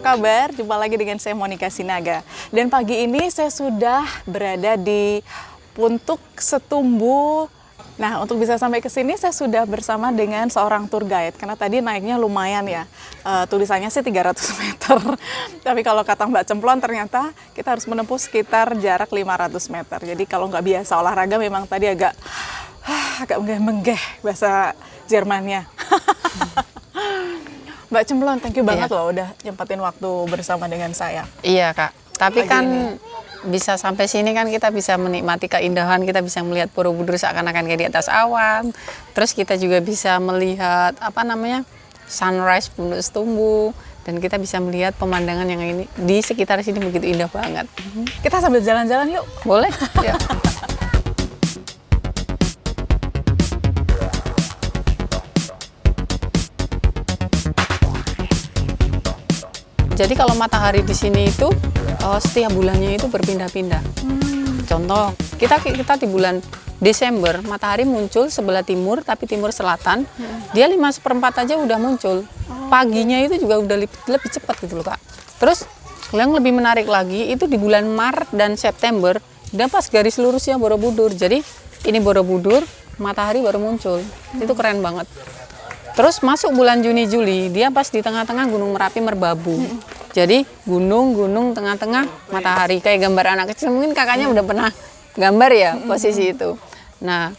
kabar? Jumpa lagi dengan saya Monica Sinaga. Dan pagi ini saya sudah berada di Puntuk Setumbu. Nah, untuk bisa sampai ke sini saya sudah bersama dengan seorang tour guide. Karena tadi naiknya lumayan ya. Tulisannya sih 300 meter. Tapi kalau kata Mbak Cemplon ternyata kita harus menempuh sekitar jarak 500 meter. Jadi kalau nggak biasa olahraga memang tadi agak menggeh bahasa Jermannya. Mbak Cemplon, thank you banget loh udah nyempatin waktu bersama dengan saya. Iya Kak, tapi Pagi kan ini. bisa sampai sini kan kita bisa menikmati keindahan, kita bisa melihat Borobudur seakan-akan kayak di atas awan. Terus kita juga bisa melihat sunrise Puntuk Setumbu, dan kita bisa melihat pemandangan yang ini di sekitar sini begitu indah banget. Kita sambil jalan-jalan yuk. Boleh? Ya. Jadi kalau matahari di sini itu setiap bulannya itu berpindah-pindah. Contoh, kita di bulan Desember, matahari muncul sebelah timur, tapi timur selatan. Dia 5/4 aja udah muncul. Paginya itu juga udah lebih cepat gitu loh Kak. Terus yang lebih menarik lagi itu di bulan Maret dan September, dan pas garis lurusnya Borobudur. Jadi ini Borobudur, matahari baru muncul. Itu keren banget. Terus masuk bulan Juni Juli, dia pas di tengah-tengah Gunung Merapi Merbabu. Jadi gunung tengah-tengah matahari, kayak gambar anak kecil. Mungkin kakaknya udah pernah gambar ya posisi itu. Nah,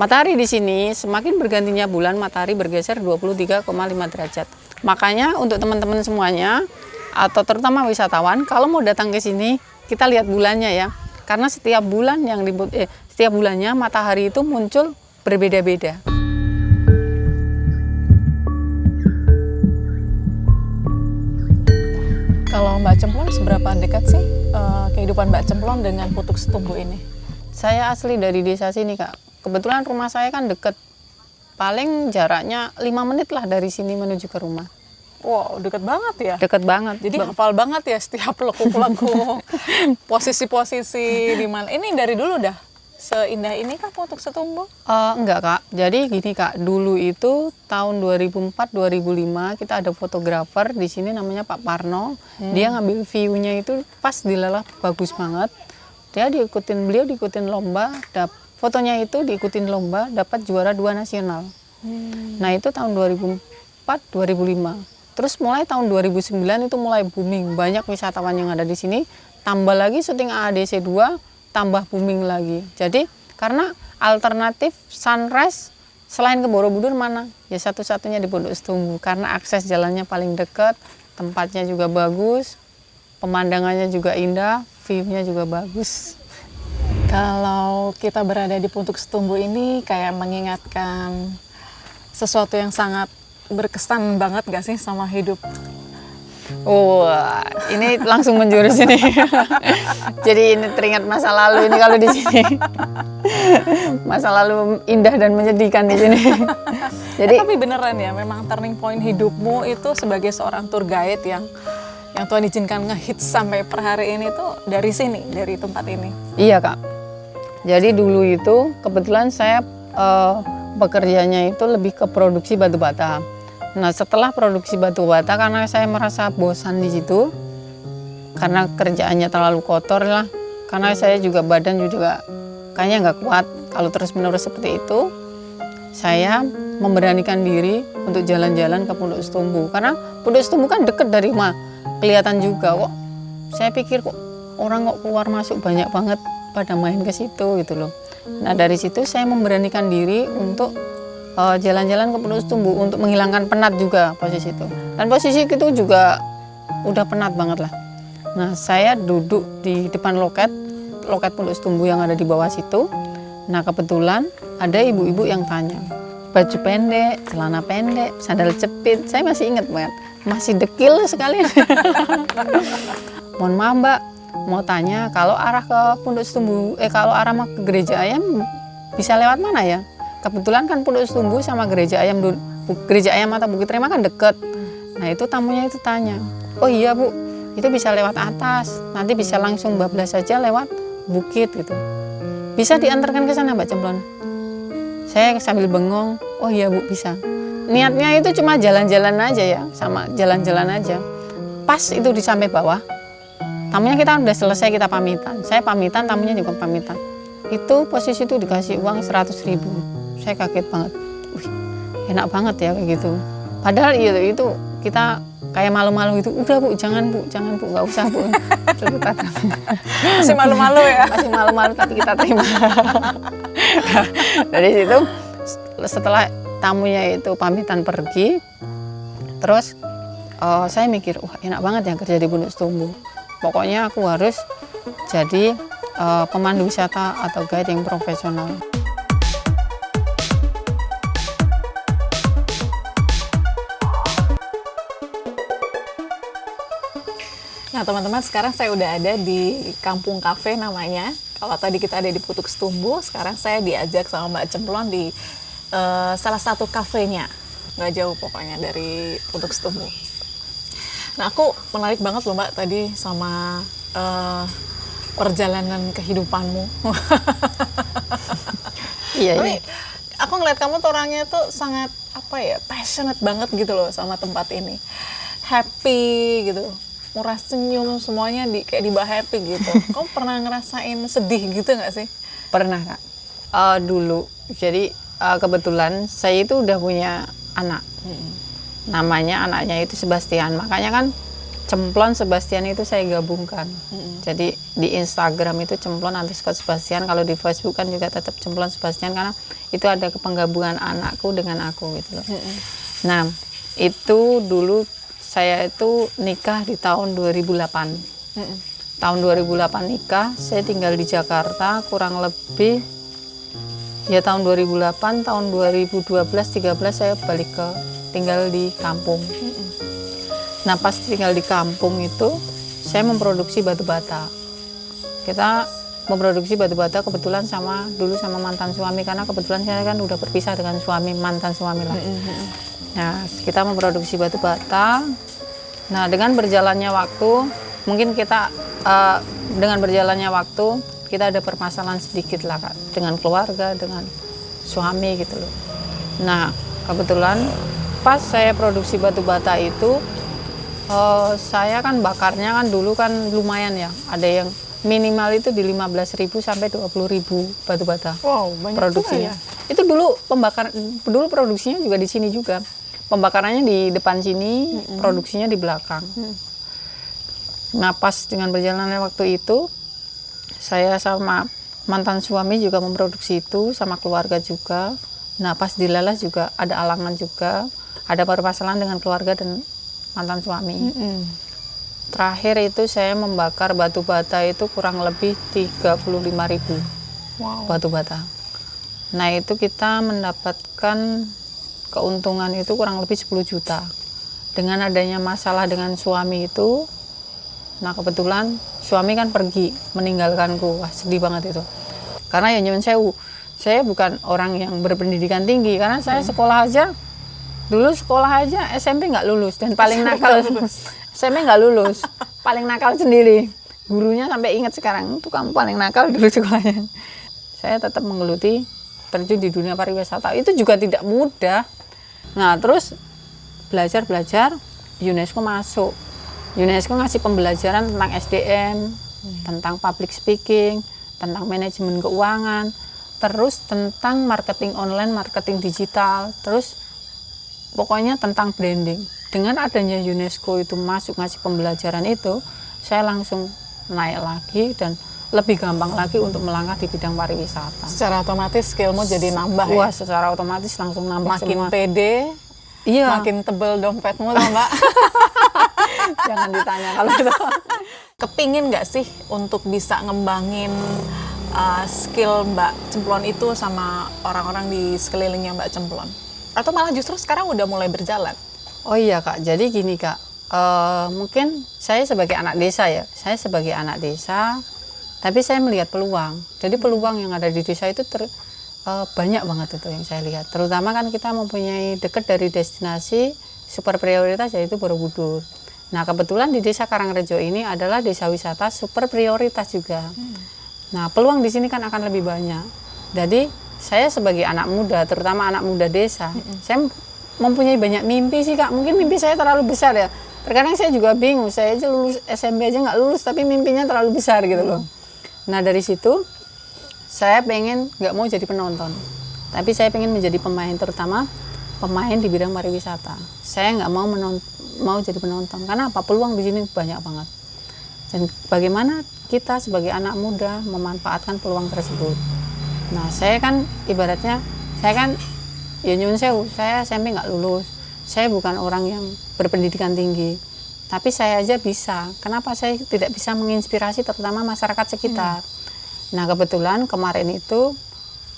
matahari di sini semakin bergantinya bulan, matahari bergeser 23,5 derajat. Makanya untuk teman-teman semuanya atau terutama wisatawan, kalau mau datang ke sini, kita lihat bulannya ya. Karena setiap bulannya matahari itu muncul berbeda-beda. Kalau Mbak Cemplon, seberapa dekat sih kehidupan Mbak Cemplon dengan Puntuk Setumbu ini? Saya asli dari desa sini Kak. Kebetulan rumah saya kan deket. Paling jaraknya 5 menit lah dari sini menuju ke rumah. Wow, deket banget ya? Deket banget. Jadi hafal banget ya setiap lekuk-lekuk, posisi-posisi di mana. Ini dari dulu dah seindah ini kah Puntuk Setumbu? Enggak Kak, jadi gini Kak, dulu itu tahun 2004-2005 kita ada fotografer di sini namanya Pak Parno. Dia ngambil view-nya itu pas dilelah bagus banget. Beliau diikutin lomba, fotonya itu diikutin lomba, dapat juara 2 nasional. Nah itu tahun 2004-2005. Terus mulai tahun 2009 itu mulai booming, banyak wisatawan yang ada di sini. Tambah lagi syuting AADC 2, tambah booming lagi. Jadi karena alternatif sunrise selain ke Borobudur mana? Ya satu-satunya di Puntuk Setumbu, karena akses jalannya paling dekat, tempatnya juga bagus, pemandangannya juga indah, view-nya juga bagus. Kalau kita berada di Puntuk Setumbu ini kayak mengingatkan sesuatu yang sangat berkesan banget gak sih sama hidup? Oh, ini langsung menjurus ini. Jadi ini teringat masa lalu ini kalau di sini. Masa lalu indah dan menyedihkan di sini. Jadi tapi beneran ya, memang turning point hidupmu itu sebagai seorang tour guide yang Tuhan izinkan ngehits sampai per hari ini tuh dari sini, dari tempat ini. Iya Kak. Jadi dulu itu kebetulan saya bekerjanya itu lebih ke produksi batu bata. Nah setelah produksi batu bata, karena saya merasa bosan di situ, karena kerjaannya terlalu kotor lah, karena saya juga badan juga kayaknya nggak kuat kalau terus-menerus seperti itu. Saya memberanikan diri untuk jalan-jalan ke Puntuk Setumbu, karena Puntuk Setumbu kan deket dari rumah, kelihatan juga kok. Saya pikir kok orang kok keluar masuk banyak banget pada main ke situ gitu loh. Nah dari situ saya memberanikan diri untuk jalan-jalan ke Puntuk Setumbu untuk menghilangkan penat juga posisi itu. Dan posisi itu juga udah penat banget lah. Nah saya duduk di depan loket Puntuk Setumbu yang ada di bawah situ. Nah kebetulan ada ibu-ibu yang tanya, baju pendek, celana pendek, sandal jepit. Saya masih ingat banget, masih dekil sekali. Mohon maaf Mbak, mau tanya kalau arah ke Puntuk Setumbu, kalau arah mau ke Gereja Ayam bisa lewat mana ya? Kebetulan kan Puntuk Setumbu sama Gereja Ayam atau Bukit Rema kan deket. Nah itu tamunya itu tanya, oh iya Bu, itu bisa lewat atas, nanti bisa langsung bablas saja lewat bukit gitu. Bisa diantarkan ke sana Mbak Cemplon? Saya sambil bengong, oh iya Bu bisa. Niatnya itu cuma jalan-jalan aja ya, sama jalan-jalan aja. pas itu di sampai bawah, tamunya kita udah selesai, kita pamitan. Saya pamitan, tamunya juga pamitan. Itu posisi itu dikasih uang 100.000. Saya kaget banget. Wih, enak banget ya kayak gitu. Padahal itu kita kayak malu-malu gitu. Udah Bu, jangan Bu, nggak usah Bu. Masih malu-malu ya? Masih malu-malu tapi kita terima. Dari situ setelah tamunya itu pamitan pergi, terus saya mikir, wah enak banget ya kerja di Pondok Setumbu. Pokoknya aku harus jadi pemandu wisata atau guide yang profesional. Nah teman-teman, sekarang saya udah ada di Kampung Cafe namanya. Kalau tadi kita ada di Putuk Setumbu, sekarang saya diajak sama Mbak Cemplon di salah satu kafenya. Nggak jauh pokoknya dari Putuk Setumbu. Nah aku menarik banget loh Mbak tadi sama perjalanan kehidupanmu. Iya, Tapi aku ngeliat kamu tuh orangnya tuh sangat passionate banget gitu loh sama tempat ini. Happy gitu. Murah senyum, semuanya kayak dibawa happy gitu. Kamu pernah ngerasain sedih gitu nggak sih? pernah Kak. Dulu, jadi kebetulan saya itu udah punya anak. Namanya anaknya itu Sebastian. Makanya kan Cemplon Sebastian itu saya gabungkan. Jadi di Instagram itu Cemplon_Sebastian. Kalau di Facebook kan juga tetap Cemplon Sebastian karena itu ada penggabungan anakku dengan aku gitu loh. Nah, itu dulu saya itu nikah di tahun 2008. Tahun 2008 nikah, saya tinggal di Jakarta kurang lebih ya tahun 2008, tahun 2012-13 saya balik tinggal di kampung. Nah pas tinggal di kampung itu saya memproduksi batu bata. Kita memproduksi batu bata kebetulan dulu sama mantan suami, karena kebetulan saya kan udah berpisah dengan mantan suami lah. Nah kita memproduksi batu bata. Nah dengan berjalannya waktu mungkin kita kita ada permasalahan sedikit lah Kak, dengan keluarga, dengan suami gitu loh. Nah kebetulan pas saya produksi batu bata itu saya kan bakarnya kan dulu kan lumayan ya, ada yang minimal itu di 15.000 sampai 20.000 batu bata. Wow, banyak produksinya. Ya? Itu dulu dulu produksinya juga di sini juga. Pembakarannya di depan sini, produksinya di belakang. Nah pas dengan berjalannya waktu itu, saya sama mantan suami juga memproduksi itu, sama keluarga juga. Nah pas dilelas juga ada alangan juga, ada permasalahan dengan keluarga dan mantan suami. Terakhir itu saya membakar batu bata itu kurang lebih 35.000 batu bata. Nah itu kita mendapatkan keuntungan itu kurang lebih 10 juta. Dengan adanya masalah dengan suami itu, nah kebetulan suami kan pergi meninggalkanku. Wah sedih banget itu. Karena ya nyuwun sewu, saya bukan orang yang berpendidikan tinggi, karena saya sekolah aja, dulu sekolah aja SMP nggak lulus, dan paling nakal SMP nggak lulus, paling nakal sendiri. Gurunya sampai ingat sekarang, itu kamu paling nakal dulu sekolahnya. Saya tetap menggeluti terjun di dunia pariwisata, itu juga tidak mudah. Nah terus belajar UNESCO masuk. UNESCO ngasih pembelajaran tentang SDM, tentang public speaking, tentang manajemen keuangan, terus tentang marketing online, marketing digital, terus pokoknya tentang branding. Dengan adanya UNESCO itu masuk ngasih pembelajaran itu, saya langsung naik lagi dan lebih gampang lagi untuk melangkah di bidang pariwisata. Secara otomatis skillmu jadi nambah Wah, ya? secara otomatis langsung nambah Makin semua. pede, Iya. makin tebel dompetmu loh Mbak. Jangan ditanya kalau itu. Kepingin nggak sih untuk bisa ngembangin skill Mbak Cemplon itu sama orang-orang di sekelilingnya Mbak Cemplon? Atau malah justru sekarang udah mulai berjalan? Oh iya Kak, jadi gini Kak, mungkin saya sebagai anak desa ya, tapi saya melihat peluang. Jadi peluang yang ada di desa itu banyak banget itu yang saya lihat. Terutama kan kita mempunyai dekat dari destinasi super prioritas yaitu Borobudur. Nah kebetulan di desa Karangrejo ini adalah desa wisata super prioritas juga. Nah peluang di sini kan akan lebih banyak. Jadi saya sebagai anak muda, terutama anak muda desa, saya mempunyai banyak mimpi sih Kak. Mungkin mimpi saya terlalu besar ya. Terkadang saya juga bingung, saya aja lulus SMP aja nggak lulus, tapi mimpinya terlalu besar gitu loh. Nah dari situ, saya pengen nggak mau jadi penonton, tapi saya pengen menjadi pemain, terutama pemain di bidang pariwisata. Saya nggak mau jadi penonton, karena apa? Peluang di sini banyak banget. Dan bagaimana kita sebagai anak muda memanfaatkan peluang tersebut. Nah saya kan ibaratnya, saya kan ya nyun sewu, saya SMP nggak lulus. Saya bukan orang yang berpendidikan tinggi, tapi saya aja bisa. Kenapa saya tidak bisa menginspirasi terutama masyarakat sekitar? Nah kebetulan kemarin itu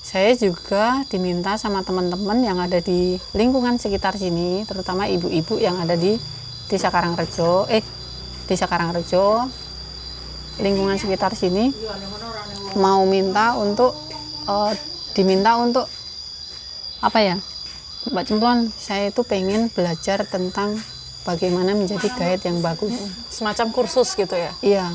saya juga diminta sama teman-teman yang ada di lingkungan sekitar sini, terutama ibu-ibu yang ada di Desa Karangrejo, lingkungan sekitar sini, mau minta untuk diminta untuk apa ya? Mbak Cemplon, saya itu pengen belajar tentang bagaimana menjadi guide yang bagus. Semacam kursus gitu ya? Iya,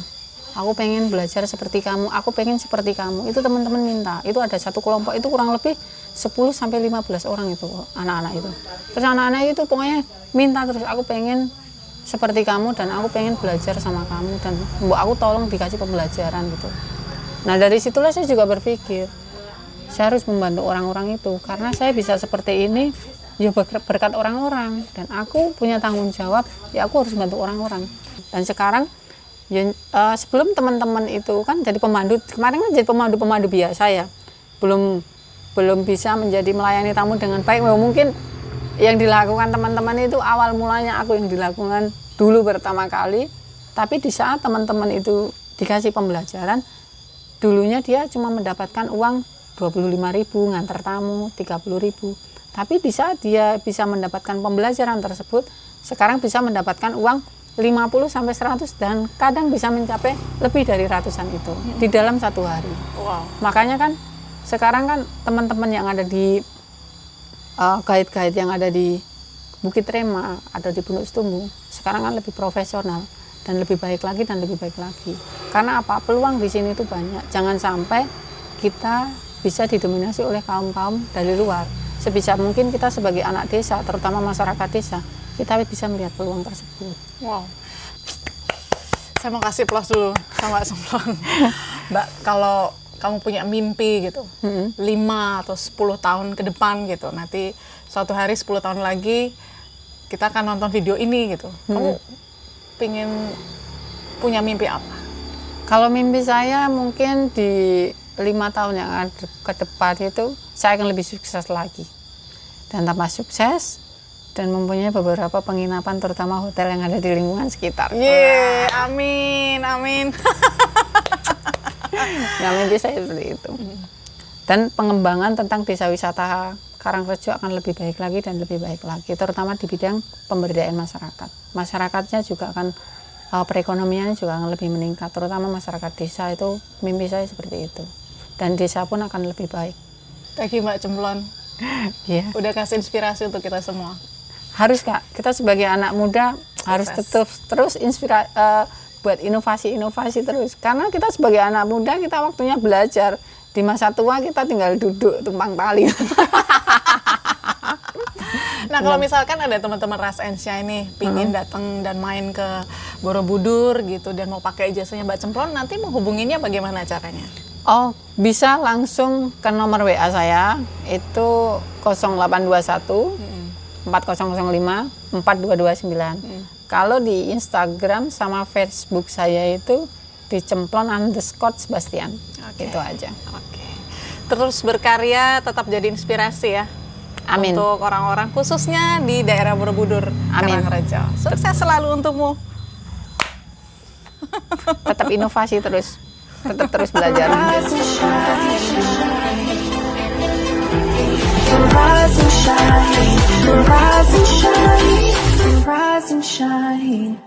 aku pengen belajar seperti kamu, aku pengen seperti kamu. Itu teman-teman minta. Itu ada satu kelompok, itu kurang lebih 10-15 orang itu, anak-anak itu. Terus anak-anak itu pokoknya minta terus, aku pengen seperti kamu dan aku pengen belajar sama kamu. Dan aku tolong dikasih pembelajaran gitu. Nah dari situlah saya juga berpikir, saya harus membantu orang-orang itu, karena saya bisa seperti ini ya berkat orang-orang, dan aku punya tanggung jawab, ya aku harus bantu orang-orang. Dan sekarang ya, sebelum teman-teman itu kan jadi pemandu, kemarin kan jadi pemandu biasa ya, belum bisa menjadi melayani tamu dengan baik. Mungkin yang dilakukan teman-teman itu awal mulanya aku yang dilakukan dulu pertama kali, tapi di saat teman-teman itu dikasih pembelajaran, dulunya dia cuma mendapatkan uang 25.000 ngantar tamu, 30.000. Tapi di saat dia bisa mendapatkan pembelajaran tersebut, sekarang bisa mendapatkan uang 50 sampai 100 dan kadang bisa mencapai lebih dari ratusan itu di dalam satu hari. Wow. Makanya kan sekarang kan teman-teman yang ada di guide-guide yang ada di Bukit Rema, ada di Pondok Setumbu, sekarang kan lebih profesional dan lebih baik lagi dan lebih baik lagi. Karena apa? Peluang di sini itu banyak. Jangan sampai kita bisa didominasi oleh kaum-kaum dari luar. Sebisa mungkin kita sebagai anak desa, terutama masyarakat desa, kita bisa melihat peluang tersebut. Wow. Saya mau kasih plus dulu sama Mbak Cemplon. Mbak, kalau kamu punya mimpi gitu, 5 atau 10 tahun ke depan gitu, nanti suatu hari 10 tahun lagi kita akan nonton video ini gitu. Kamu pengen punya mimpi apa? Kalau mimpi saya mungkin di 5 tahun yang ke depan itu saya akan lebih sukses lagi, dan tambah sukses dan mempunyai beberapa penginapan, terutama hotel yang ada di lingkungan sekitar. Amin, amin. Nah, mimpi saya seperti itu. Dan pengembangan tentang desa wisata Karangrejo akan lebih baik lagi dan lebih baik lagi, terutama di bidang pemberdayaan masyarakat. Masyarakatnya juga akan perekonomiannya juga akan lebih meningkat, terutama masyarakat desa. Itu mimpi saya seperti itu. Dan desa pun akan lebih baik. Thank you Mbak Cemplon. Iya. Udah kasih inspirasi untuk kita semua. Harus Kak, kita sebagai anak muda harus tetap terus buat inovasi-inovasi terus. Karena kita sebagai anak muda, kita waktunya belajar. Di masa tua kita tinggal duduk tumpang tali. Nah kalau misalkan ada teman-teman Ras Ensya ini pingin datang dan main ke Borobudur gitu dan mau pakai jasanya Mbak Cemplon, nanti menghubunginya bagaimana caranya? Oh, bisa langsung ke nomor WA saya, itu 0821 4005 4229. Kalau di Instagram sama Facebook saya itu di Cemplon_Sebastian. Itu aja. Oke. Terus berkarya, tetap jadi inspirasi ya. Amin. Untuk orang-orang khususnya di daerah Borobudur, Karangrejo. Sukses selalu untukmu. Tetap inovasi terus. Tetap terus belajar. Rise and shine, rise and shine, rise and shine.